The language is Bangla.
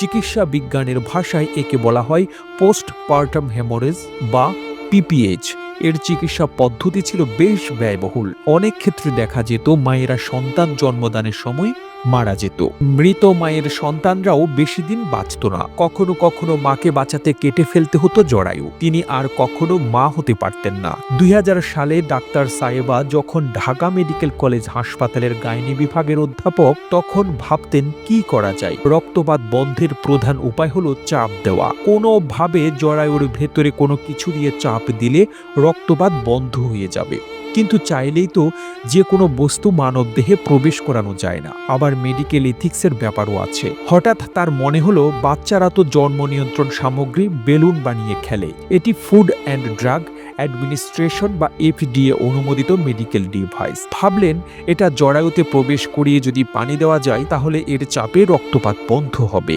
চিকিৎসা বিজ্ঞানের ভাষায় একে বলা হয় পোস্টপার্টাম হেমোরেজ বা পিপিএইচ। এর চিকিৎসা পদ্ধতি ছিল বেশ ব্যয়বহুল। অনেক ক্ষেত্রে দেখা যেত মায়েরা সন্তান জন্মদানের সময় মারা যেত। মৃত মায়ের সন্তানরাও বেশি দিন বাঁচত না। কখনো কখনো মাকে বাঁচাতে কেটে ফেলতে হতো জরায়ু। তিনি আর কখনো মা হতে পারতেন না। ২০০০ সালে ডাক্তার সায়েবা যখন ঢাকা মেডিকেল কলেজ হাসপাতালের গাইনি বিভাগের অধ্যাপক, তখন ভাবতেন কি করা যায়। রক্তপাত বন্ধের প্রধান উপায় হলো চাপ দেওয়া। কোনোভাবে জরায়ুর ভেতরে কোনো কিছু দিয়ে চাপ দিলে রক্তপাত বন্ধ হয়ে যাবে। কিন্তু চাইলেই তো যে কোনো বস্তু মানবদেহে প্রবেশ করানো যায় না। আবার মেডিকেল এথিক্সের ব্যাপারও আছে। হঠাৎ তার মনে হলো বাচ্চারা তো জন্ম নিয়ন্ত্রণ সামগ্রী বেলুন বানিয়ে খেলে। এটি ফুড অ্যান্ড ড্রাগ অ্যাডমিনিস্ট্রেশন বা এফডিএ অনুমোদিত মেডিকেল ডিভাইস। ভাবলেন এটা জরায়ুতে প্রবেশ করিয়ে যদি পানি দেওয়া যায় তাহলে এর চাপে রক্তপাত বন্ধ হবে।